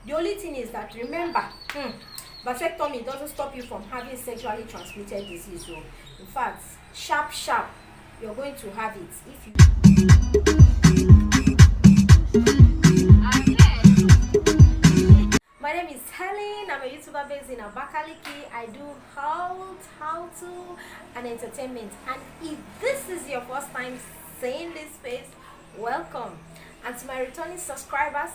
The only thing is that remember, vasectomy doesn't stop you from having sexually transmitted disease. So in fact, sharp you're going to have it if you My name is Helen. I'm a YouTuber based in Abakaliki. I do how to and entertainment. And if this is your first time seeing this space, welcome. And to my returning subscribers,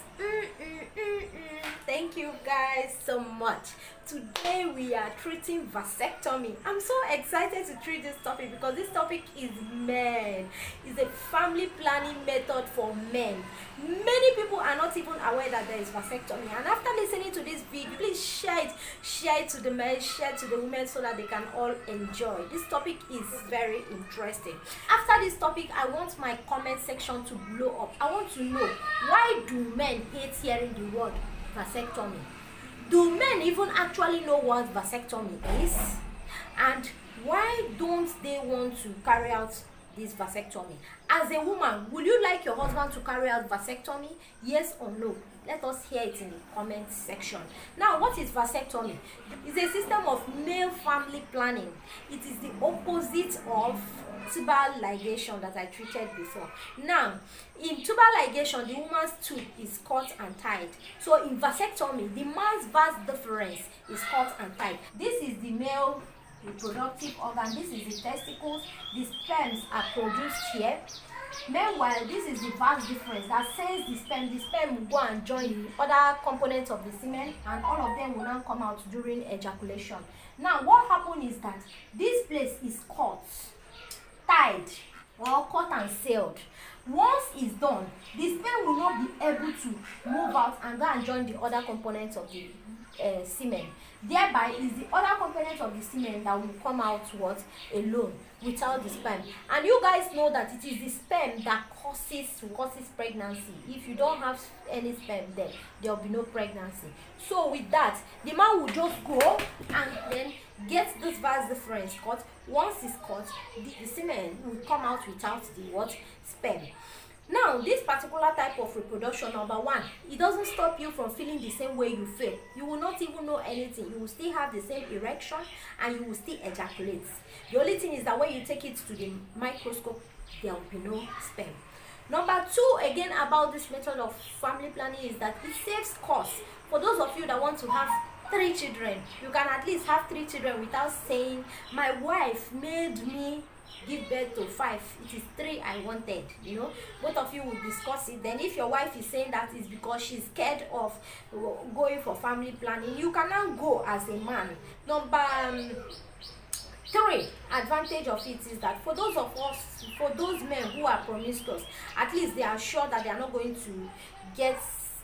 thank you guys so much. Today we are treating vasectomy. I'm so excited to treat this topic because this topic is men. It's a family planning method for men. Many people are not even aware that there is vasectomy, and after listening to this video, please share it to the men, share it to the women so that they can all enjoy. This topic is very interesting. After this topic, I want my comment section to blow up. I want to know, why do men hate hearing the word vasectomy? Do men even actually know what vasectomy is? And why don't they want to carry out this vasectomy? As a woman, would you like your husband to carry out vasectomy? Yes or no? Let us hear it in the comment section. Now, what is vasectomy? It's a system of male family planning. It is the opposite of tubal ligation that I treated before. Now, in tubal ligation, the woman's tube is cut and tied. So in vasectomy, the man's vas deferens is cut and tied. This is the male reproductive organ. This is the testicles. The sperms are produced here. Meanwhile, this is the vas deferens that sends the sperm. The sperm will go and join the other components of the semen, and all of them will now come out during ejaculation. Now, what happens is that this place is cut, tied, or cut and sealed. Once it's done, the sperm will not be able to move out and go and join the other components of the semen. Thereby is the other component of the semen that will come out alone without the sperm. And you guys know that it is the sperm that causes pregnancy. If you don't have any sperm there will be no pregnancy. So with that, the man will just go and then get this vas deferens cut. Once it's cut, the semen will come out without the sperm. Now, this particular type of reproduction, number one, it doesn't stop you from feeling the same way you feel. You will not even know anything. You will still have the same erection and you will still ejaculate. The only thing is that when you take it to the microscope, there will be no sperm. Number two, again, about this method of family planning is that it saves cost. For those of you that want to have 3 children, you can at least have 3 children without saying, my wife made me give birth to 5, it is 3 I wanted. Both of you will discuss it. Then if your wife is saying that is because she's scared of going for family planning, you can now go as a man. Number 3 advantage of it is that for those men who are promiscuous, at least they are sure that they are not going to get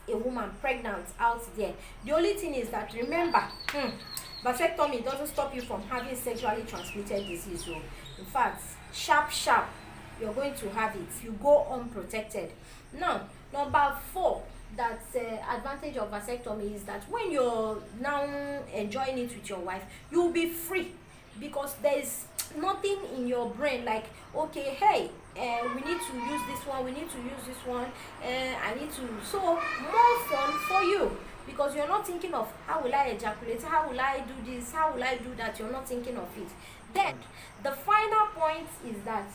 a woman pregnant out there. The only thing is that remember, vasectomy doesn't stop you from having sexually transmitted disease. So in fact, sharp you're going to have it. You go unprotected. Now, number 4, that advantage of vasectomy is that when you're now enjoying it with your wife, you'll be free, because there is nothing in your brain like, okay, hey, we need to use this one, we need to use this one, I need to. So more fun for you, because you're not thinking of how will I ejaculate, how will I do this, how will I do that. You're not thinking of it. Then the final point is that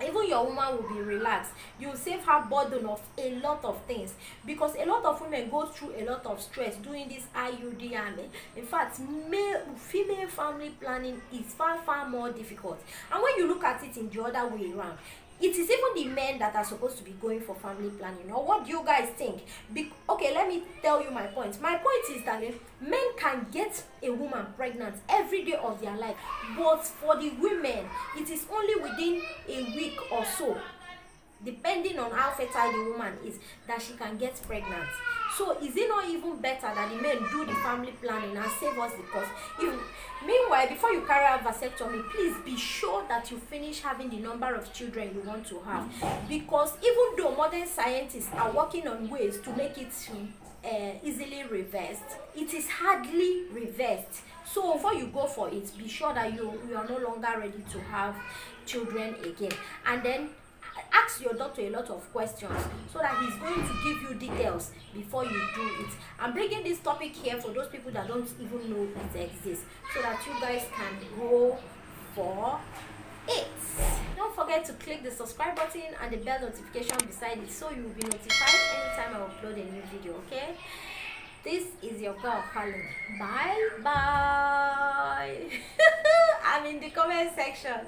even your woman will be relaxed. You will save her burden of a lot of things, because a lot of women go through a lot of stress doing this IUD, and in fact female family planning is far more difficult. And when you look at it in the other way around, it is even the men that are supposed to be going for family planning. Or what do you guys think? Okay, let me tell you my point. My point is that men can get a woman pregnant every day of their life, but for the women, it is only within a week or so, depending on how fertile the woman is, that she can get pregnant. So is it not even better that the men do the family planning and save us the cost? Meanwhile, before you carry out vasectomy, please be sure that you finish having the number of children you want to have, because even though modern scientists are working on ways to make it easily reversed, it is hardly reversed. So before you go for it, be sure that you are no longer ready to have children again. And then ask your doctor a lot of questions so that he's going to give you details before you do it. I'm bringing this topic here for those people that don't even know it exists, so that you guys can go for it. Don't forget to click the subscribe button and the bell notification beside it so you will be notified anytime I upload a new video. Okay, this is your girl Helen. Bye bye. I'm in the comment section.